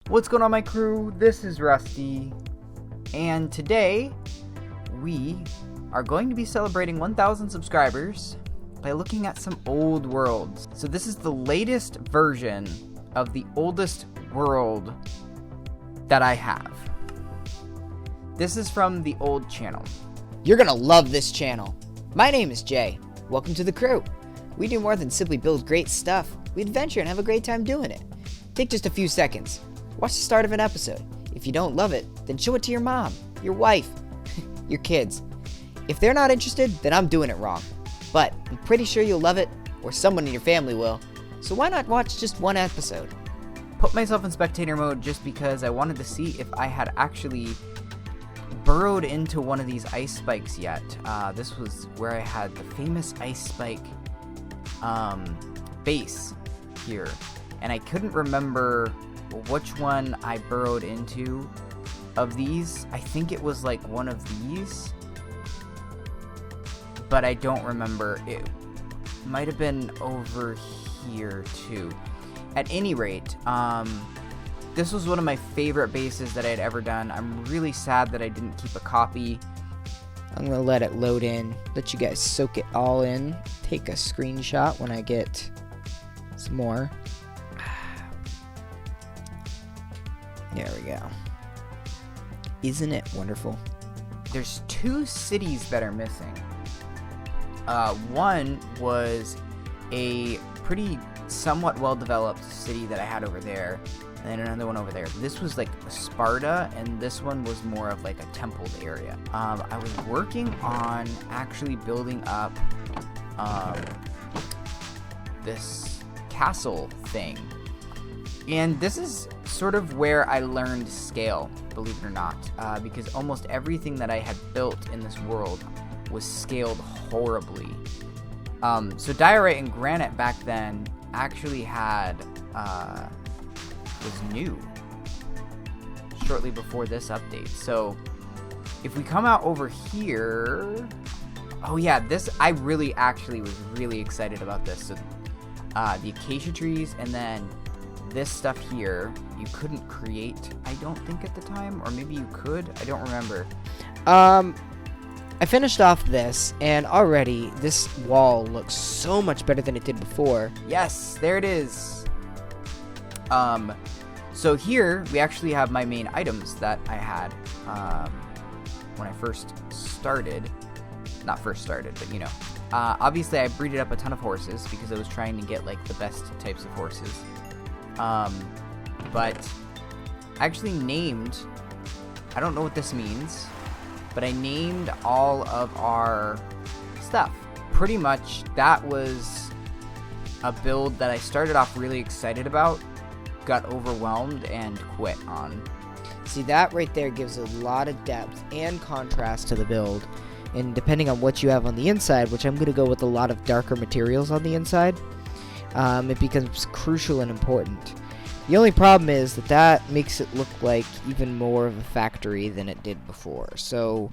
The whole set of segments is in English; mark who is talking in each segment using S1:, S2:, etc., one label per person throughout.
S1: What's going on, my crew? This is Rusty, and today we are going to be celebrating 1,000 subscribers by looking at some old worlds. So this is the latest version of the oldest world that I have. This is from the old channel.
S2: You're gonna love this channel. My name is Jay. Welcome to the crew. We do more than simply build great stuff. We adventure and have a great time doing it. Take just a few seconds. Watch the start of an episode. If you don't love it, then show it to your mom, your wife, your kids. If they're not interested, then I'm doing it wrong. But I'm pretty sure you'll love it, or someone in your family will. So why not watch just one episode?
S1: Put myself in spectator mode just because I wanted to see if I had actually burrowed into one of these ice spikes yet. This was where I had the famous ice spike base here, and I couldn't remember which one I burrowed into of these. I think it was like one of these, but I don't remember. It might have been over here too. At any rate, this was one of my favorite bases that I had ever done. I'm really sad that I didn't keep a copy.
S2: I'm gonna let it load in, let you guys soak it all in, take a screenshot when I get some more. There we go. Isn't it wonderful?
S1: There's two cities that are missing. One was a pretty somewhat well-developed city that I had over there, and then another one over there. This was like Sparta, and this one was more of like a templed area. I was working on actually building up this castle thing, and this is sort of where I learned scale, believe it or not, because almost everything that I had built in this world was scaled horribly. So diorite and granite back then actually had was new shortly before this update. So if we come out over here, oh yeah, this I really actually was really excited about this. So the acacia trees, and then this stuff here you couldn't create, I don't think, at the time, or maybe you could, I don't remember.
S2: I finished off this, and already this wall looks so much better than it did before.
S1: Yes, there it is. So here we actually have my main items that I had when I first started. Not first started, but you know. Obviously I breeded up a ton of horses because I was trying to get like the best types of horses. But I actually named, I don't know what this means, but I named all of our stuff. Pretty much that was a build that I started off really excited about, got overwhelmed, and quit on.
S2: See, that right there gives a lot of depth and contrast to the build. And depending on what you have on the inside, which I'm going to go with a lot of darker materials on the inside, it becomes crucial and important. The only problem is that makes it look like even more of a factory than it did before. So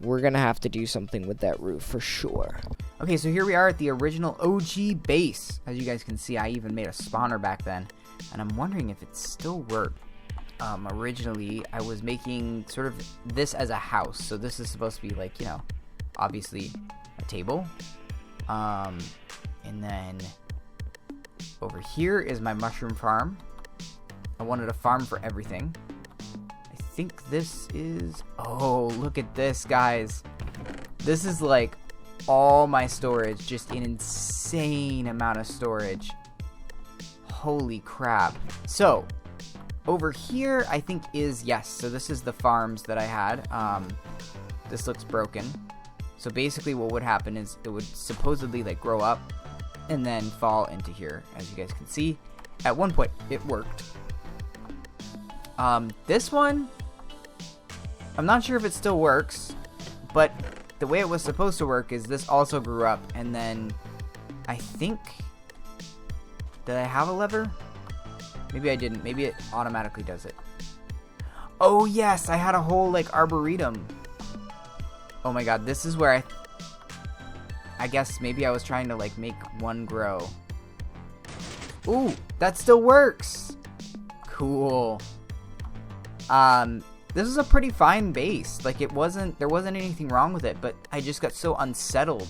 S2: we're going to have to do something with that roof for sure.
S1: Okay, so here we are at the original OG base. As you guys can see, I even made a spawner back then, and I'm wondering if it still worked. Originally, I was making sort of this as a house. So this is supposed to be like, you know, obviously a table. And then over here is my mushroom farm. I wanted a farm for everything. I think this is... Oh, look at this, guys. This is like all my storage. Just an insane amount of storage. Holy crap. So, over here, I think is... Yes, so this is the farms that I had. This looks broken. So basically what would happen is it would supposedly like grow up and then fall into here, as you guys can see. At one point, it worked. This one, I'm not sure if it still works, but the way it was supposed to work is this also grew up, and then I think, did I have a lever? Maybe I didn't. Maybe it automatically does it. Oh yes, I had a whole like arboretum. Oh my god, this is where I guess maybe I was trying to like make one grow. Ooh, that still works. Cool. This is a pretty fine base. Like, there wasn't anything wrong with it, but I just got so unsettled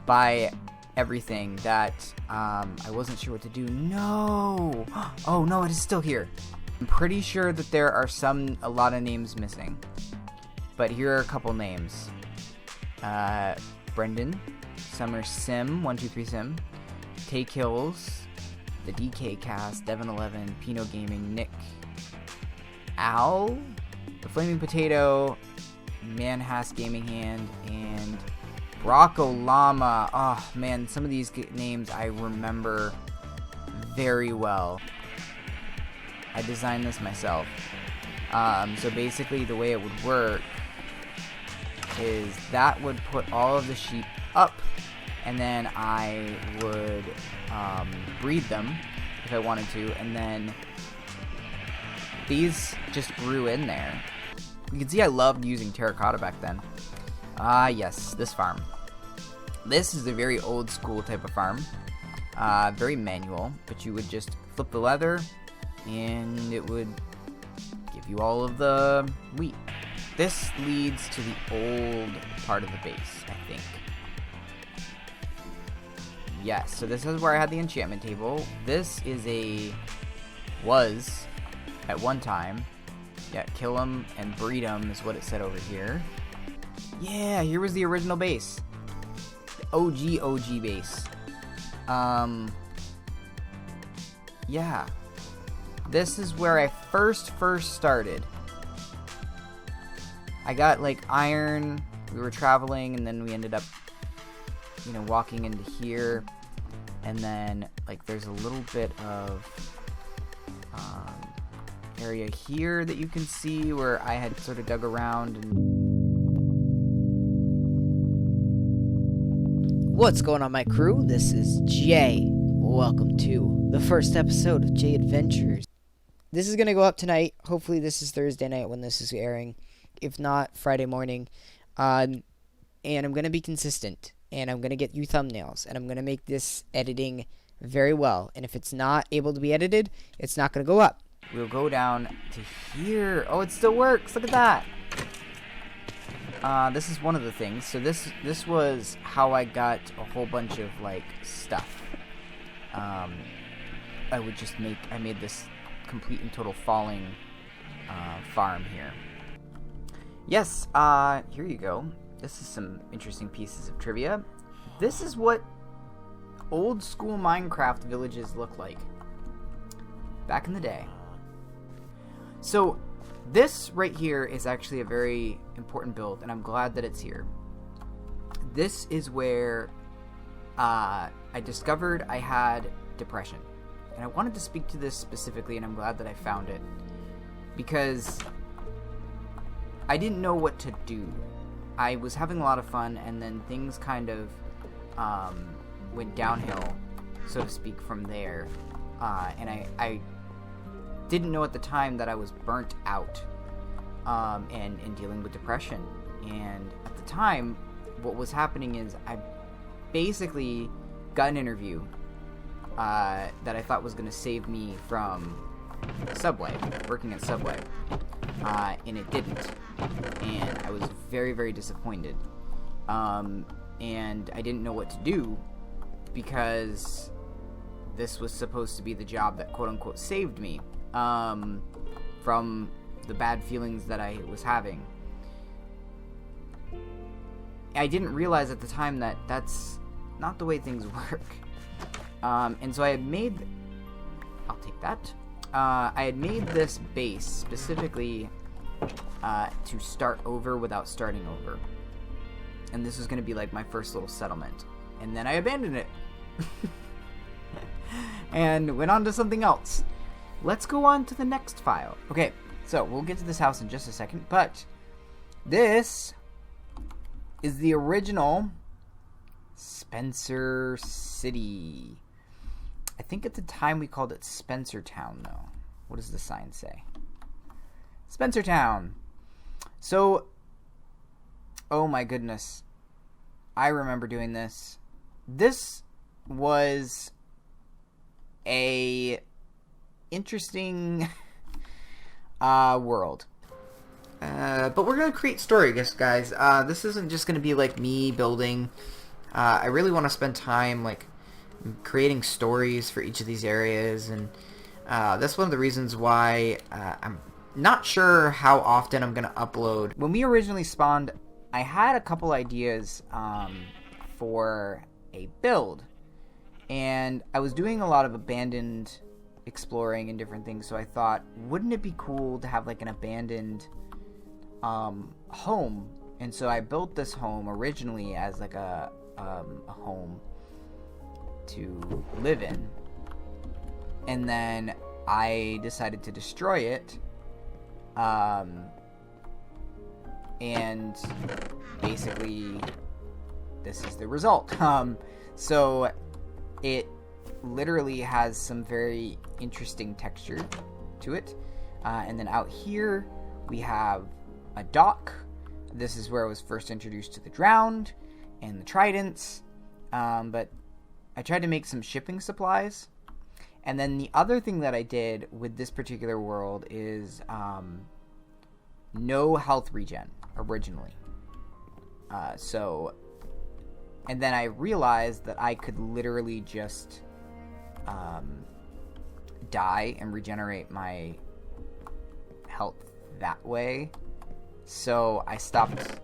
S1: by everything that I wasn't sure what to do. No! Oh no, it is still here. I'm pretty sure that there are a lot of names missing. But here are a couple names. Brendan, Summer Sim, 123 Sim, Take Hills, the DK Cast, Devin11, Pino Gaming, Nick, Al, the Flaming Potato, Manhas Gaming Hand, and Rocco Llama. Oh man, some of these names I remember very well. I designed this myself. So basically the way it would work is that would put all of the sheep up, and then I would breed them if I wanted to, and then these just grew in there. You can see I loved using terracotta back then. Yes, this farm. This is a very old school type of farm. Very manual, but you would just flip the leather and it would give you all of the wheat. This leads to the old part of the base, I think. Yes, so this is where I had the enchantment table. This was at one time, yeah, kill them and breed them is what it said over here. Yeah, here was the original base. The OG base. Yeah. This is where I first started. I got like iron, we were traveling, and then we ended up, walking into here. And then, like, there's a little bit of area here that you can see where I had sort of dug around.
S2: What's going on, my crew? This is Jay. Welcome to the first episode of Jay Adventures. This is going to go up tonight. Hopefully this is Thursday night when this is airing. If not, Friday morning. And I'm going to be consistent. And I'm going to get you thumbnails. And I'm going to make this editing very well. And if it's not able to be edited, it's not going to go up.
S1: We'll go down to here. Oh, it still works. Look at that. This is one of the things. So this was how I got a whole bunch of, like, stuff. I made this complete and total falling farm here. Yes, here you go. This is some interesting pieces of trivia. This is what old school Minecraft villages look like back in the day. So this right here is actually a very important build, and I'm glad that it's here. This is where I discovered I had depression. And I wanted to speak to this specifically, and I'm glad that I found it. Because I didn't know what to do. I was having a lot of fun, and then things kind of went downhill, so to speak, from there. And I didn't know at the time that I was burnt out and dealing with depression. And at the time, what was happening is I basically got an interview that I thought was going to save me from Subway, working at Subway. And it didn't. And I was very, very disappointed. And I didn't know what to do because this was supposed to be the job that quote-unquote saved me from the bad feelings that I was having. I didn't realize at the time that that's not the way things work. And so I had made... I'll take that. I had made this base specifically to start over without starting over. And this was going to be like my first little settlement. And then I abandoned it. And went on to something else. Let's go on to the next file. Okay, so we'll get to this house in just a second. But this is the original Spencer City. I think at the time we called it Spencer Town, though. What does the sign say? Spencer Town. So, oh my goodness. I remember doing this. This was a interesting world. But we're going to create story, guys. This isn't just going to be like me building. I really want to spend time like creating stories for each of these areas, and that's one of the reasons why I'm not sure how often I'm going to upload. When we originally spawned, I had a couple ideas for a build, and I was doing a lot of abandoned exploring and different things, so I thought, wouldn't it be cool to have like an abandoned home? And so I built this home originally as like a home to live in, and then I decided to destroy it, and basically this is the result. So it literally has some very interesting texture to it, and then out here we have a dock. This is where I was first introduced to the drowned and the tridents, but I tried to make some shipping supplies. And then the other thing that I did with this particular world is no health regen originally. And then I realized that I could literally just die and regenerate my health that way. So I stopped.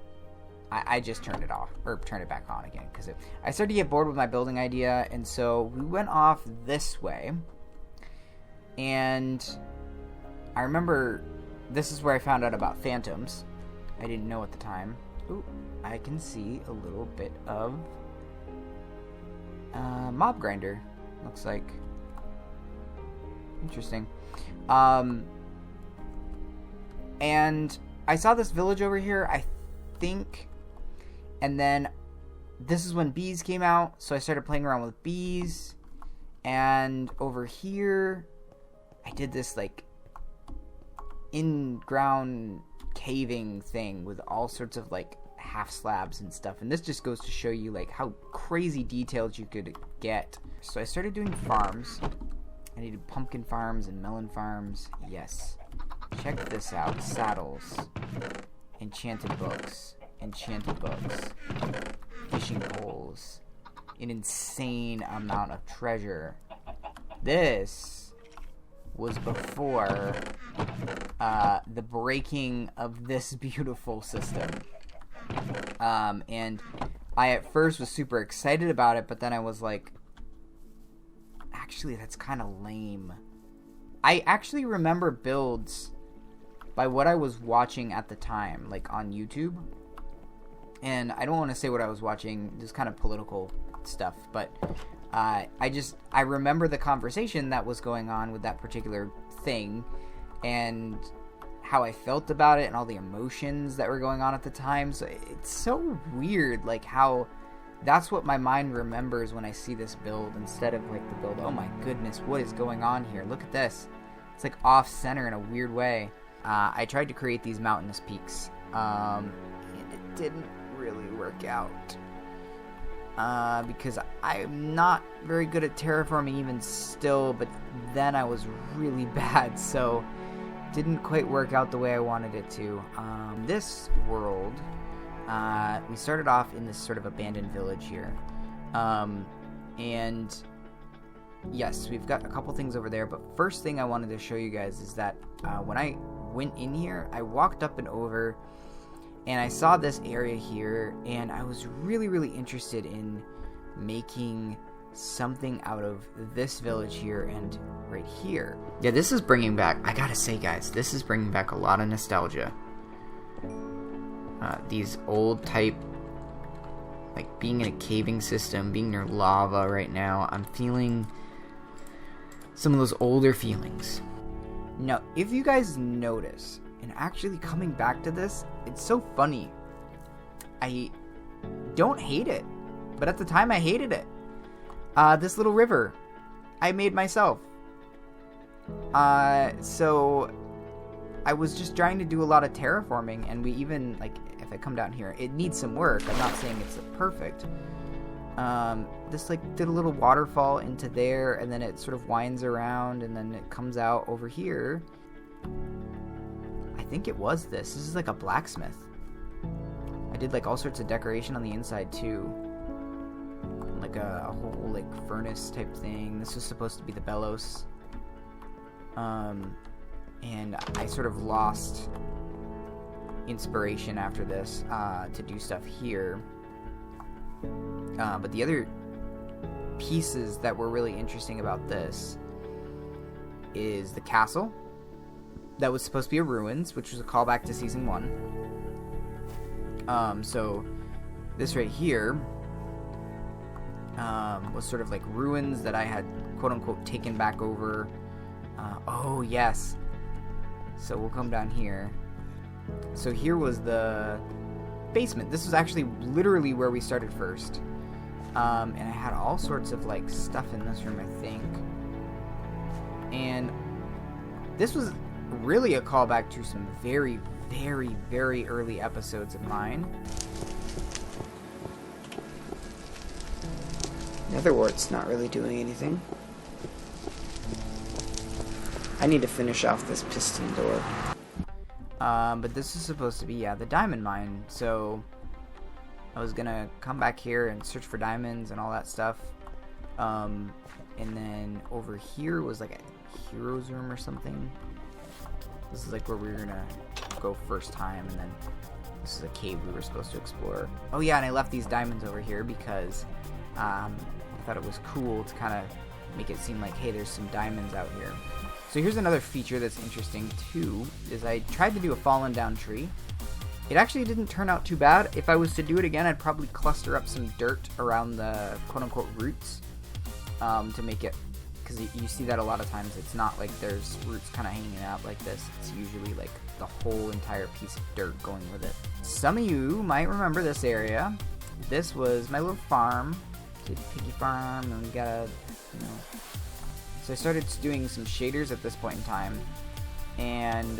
S1: I just turned it off, or turned it back on again, because I started to get bored with my building idea, and so we went off this way. And I remember this is where I found out about phantoms. I didn't know at the time. Ooh, I can see a little bit of mob grinder, looks like. Interesting. And I saw this village over here, I think, and then this is when bees came out, so I started playing around with bees. And over here I did this like in-ground caving thing with all sorts of like half slabs and stuff, and this just goes to show you like how crazy detailed you could get. So I started doing farms. I needed pumpkin farms and melon farms. Yes, check this out. Saddles, enchanted books, fishing poles, an insane amount of treasure. This was before the breaking of this beautiful system. And I at first was super excited about it, but then I was like, actually, that's kind of lame. I actually remember builds by what I was watching at the time, like on YouTube. And I don't want to say what I was watching, just kind of political stuff, but I remember the conversation that was going on with that particular thing, and how I felt about it, and all the emotions that were going on at the time. So it's so weird, like how that's what my mind remembers when I see this build, instead of like the build, oh my goodness, what is going on here? Look at this. It's like off center in a weird way. I tried to create these mountainous peaks, and it didn't really work out. Because I'm not very good at terraforming even still, but then I was really bad, so didn't quite work out the way I wanted it to. This world, we started off in this sort of abandoned village here, and yes, we've got a couple things over there, but first thing I wanted to show you guys is that when I went in here, I walked up and over, and I saw this area here, and I was really, really interested in making something out of this village here and right here. Yeah, this is bringing back, I gotta say guys, this is bringing back a lot of nostalgia. These old type, like being in a caving system, being near lava right now, I'm feeling some of those older feelings. Now, if you guys notice, and actually coming back to this, it's so funny. I don't hate it, but at the time I hated it. This little river I made myself. So I was just trying to do a lot of terraforming, and we even, like, if I come down here, it needs some work. I'm not saying it's perfect. This, like, did a little waterfall into there, and then it sort of winds around, and then it comes out over here. think it was this. This is like a blacksmith. I did like all sorts of decoration on the inside too. Like a whole like furnace type thing. This was supposed to be the bellows. And I sort of lost inspiration after this to do stuff here. But the other pieces that were really interesting about this is the castle that was supposed to be a ruins, which was a callback to season 1. So this right here was sort of like ruins that I had quote unquote taken back over. Oh yes, so we'll come down here. So here was the basement. This was actually literally where we started first. And I had all sorts of like stuff in this room, I think. And this was really a callback to some very, very, very early episodes of mine.
S2: Netherwart's not really doing anything. I need to finish off this piston door.
S1: But this is supposed to be, yeah, the diamond mine. So I was gonna come back here and search for diamonds and all that stuff. And then over here was like a hero's room or something. This is like where we were gonna go first time, and then this is a cave we were supposed to explore. Oh yeah, and I left these diamonds over here because I thought it was cool to kind of make it seem like, hey, there's some diamonds out here. So here's another feature that's interesting too, is I tried to do a fallen down tree. It actually didn't turn out too bad. If I was to do it again, I'd probably cluster up some dirt around the quote-unquote roots to make it, because you see that a lot of times. It's not like there's roots kind of hanging out like this. It's usually like the whole entire piece of dirt going with it. Some of you might remember this area. This was my little farm, piggy farm, and we got a, you know. So I started doing some shaders at this point in time, and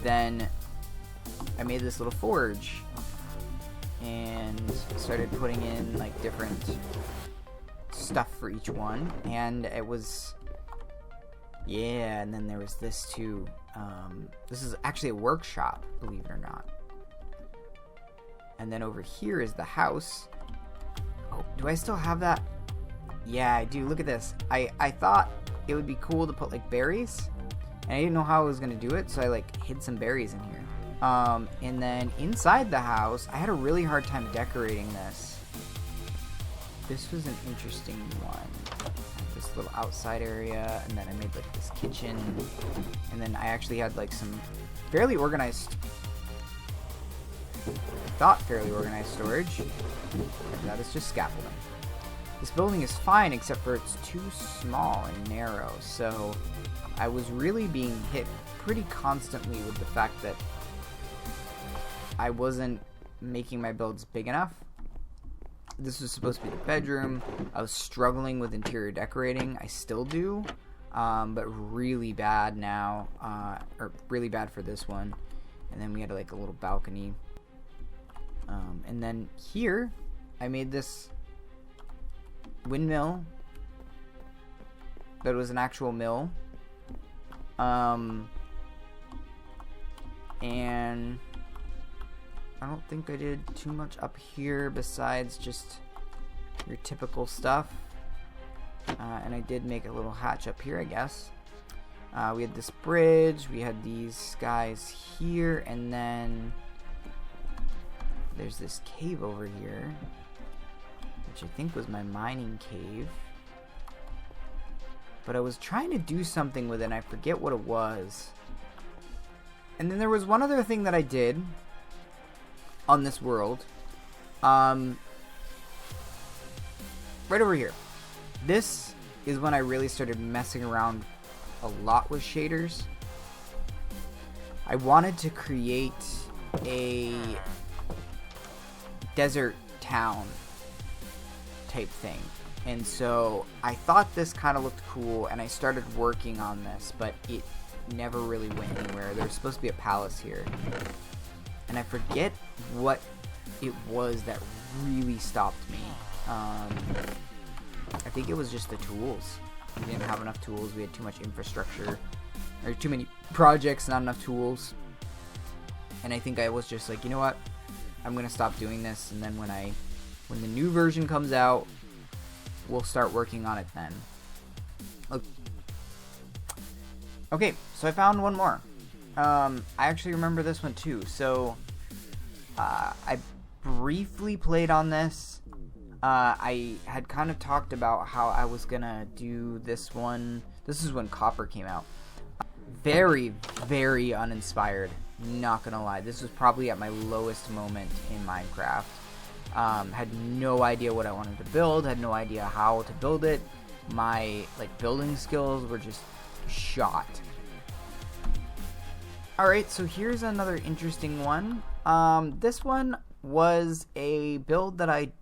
S1: then I made this little forge and started putting in like different stuff for each one, and it was, yeah, and then there was this too. This is actually a workshop, believe it or not. And then over here is the house. Oh, do I still have that? Yeah, I do. Look at this. I thought it would be cool to put like berries, and I didn't know how I was gonna do it, so I like hid some berries in here. And then inside the house, I had a really hard time decorating this. This was an interesting one. This little outside area, and then I made like this kitchen, and then I actually had like some fairly organized, fairly organized storage. And that is just scaffolding. This building is fine, except for it's too small and narrow, so I was really being hit pretty constantly with the fact that I wasn't making my builds big enough. This was supposed to be the bedroom. I was struggling with interior decorating. I still do, but really bad now, or really bad for this one. And then we had like a little balcony. And then here, I made this windmill that was an actual mill. And I don't think I did too much up here besides just your typical stuff. And I did make a little hatch up here, I guess. We had this bridge, we had these guys here, and then there's this cave over here, which I think was my mining cave. But I was trying to do something with it, and I forget what it was. And then there was one other thing that I did on this world. Right over here. This is when I really started messing around a lot with shaders. I wanted to create a desert town type thing. And so I thought this kind of looked cool, and I started working on this, but it never really went anywhere. There's supposed to be a palace here. And I forget what it was that really stopped me. I think it was just the tools. We didn't have enough tools. We had too much infrastructure. or too many projects, not enough tools. And I think I was just like, you know what? I'm going to stop doing this. And then when the new version comes out, we'll start working on it then. Okay, so I found one more. I actually remember this one too. So I briefly played on this. I had kind of talked about how I was gonna do this one. This is when Copper came out. Very, very uninspired. Not gonna lie. This was probably at my lowest moment in Minecraft. Had no idea what I wanted to build. Had no idea how to build it. My building skills were just shot. Alright, so here's another interesting one. This one was a build that I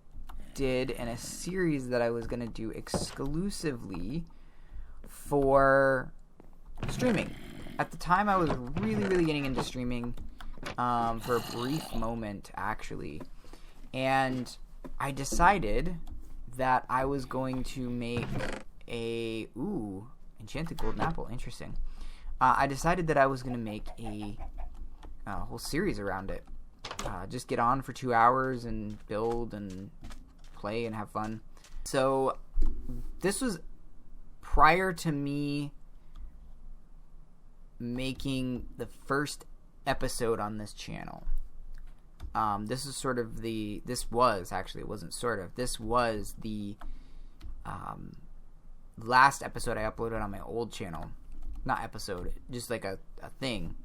S1: did in a series that I was going to do exclusively for streaming. At the time, I was really, really getting into streaming for a brief moment, actually. And I decided that I was going to make a... Ooh, Enchanted Golden Apple. Interesting. I decided that I was going to make a whole series around it. Just get on for 2 hours and build and play and have fun. So this was prior to me making the first episode on this channel. This was the last episode I uploaded on my old channel. Not episode, just like a thing.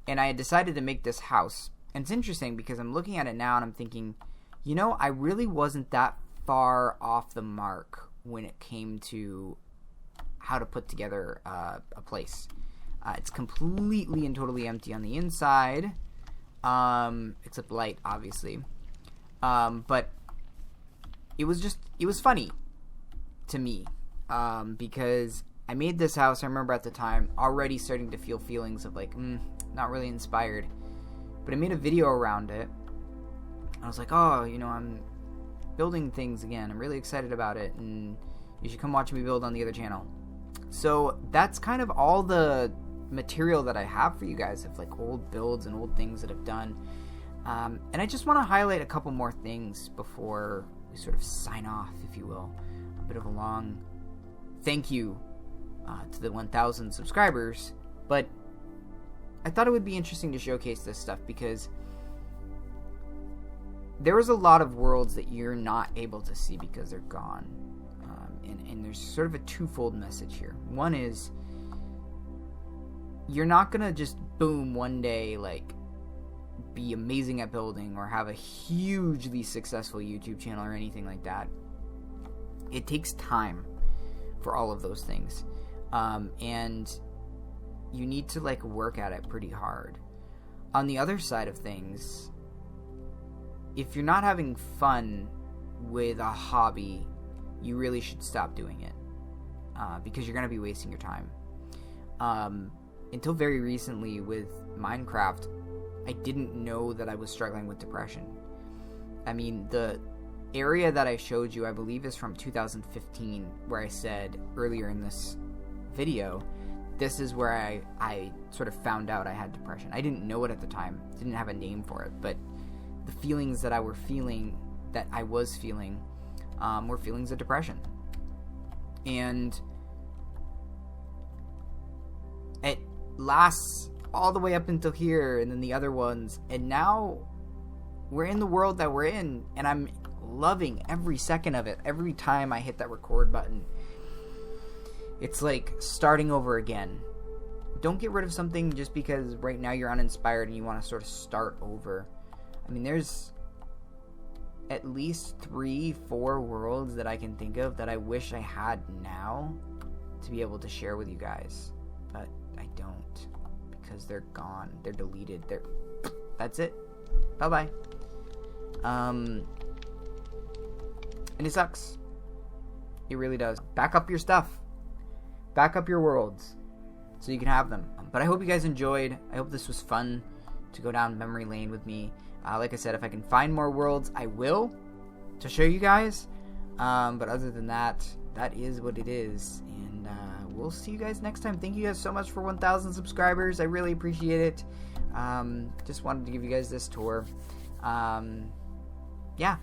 S1: And I had decided to make this house. And it's interesting because I'm looking at it now and I'm thinking, you know, I really wasn't that far off the mark when it came to how to put together a place. It's completely and totally empty on the inside, except light, obviously. But it was funny to me because I made this house. I remember at the time already starting to feel feelings of not really inspired. But I made a video around it. I was like, oh, you know, I'm building things again. I'm really excited about it, and you should come watch me build on the other channel. So that's kind of all the material that I have for you guys of old builds and old things that I've done. And I just want to highlight a couple more things before we sort of sign off, if you will. A bit of a long thank you to the 1,000 subscribers, but I thought it would be interesting to showcase this stuff because there was a lot of worlds that you're not able to see because they're gone. And there's sort of a twofold message here. One is you're not going to just boom one day be amazing at building or have a hugely successful YouTube channel or anything like that. It takes time for all of those things. And you need to work at it pretty hard. On the other side of things, if you're not having fun with a hobby, you really should stop doing it because you're going to be wasting your time. Until very recently with Minecraft, I didn't know that I was struggling with depression. I mean, the area that I showed you, I believe, is from 2015, where I said earlier in this video, this is where I sort of found out I had depression. I didn't know it at the time, didn't have a name for it, but the feelings that I was feeling were feelings of depression. And it lasts all the way up until here, and then the other ones, and now we're in the world that we're in, and I'm loving every second of it. Every time I hit that record button, it's like starting over again. Don't get rid of something just because right now you're uninspired and you want to sort of start over. I mean, there's at least 3-4 worlds that I can think of that I wish I had now to be able to share with you guys, but I don't because they're gone. They're deleted. That's it. Bye-bye. And it sucks. It really does. Back up your stuff. Back up your worlds so you can have them. But I hope you guys enjoyed. I hope this was fun to go down memory lane with me. Like I said, if I can find more worlds, I will to show you guys. But other than that, that is what it is. And we'll see you guys next time. Thank you guys so much for 1,000 subscribers. I really appreciate it. Just wanted to give you guys this tour. Yeah.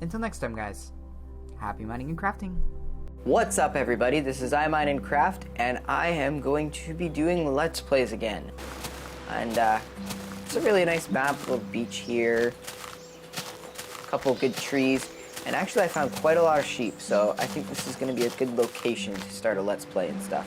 S1: Until next time, guys. Happy mining and crafting.
S2: What's up, everybody? This is iMine and Craft, and I am going to be doing Let's Plays again. And it's a really nice map, little beach here, a couple good trees, and actually I found quite a lot of sheep, so I think this is going to be a good location to start a Let's Play and stuff.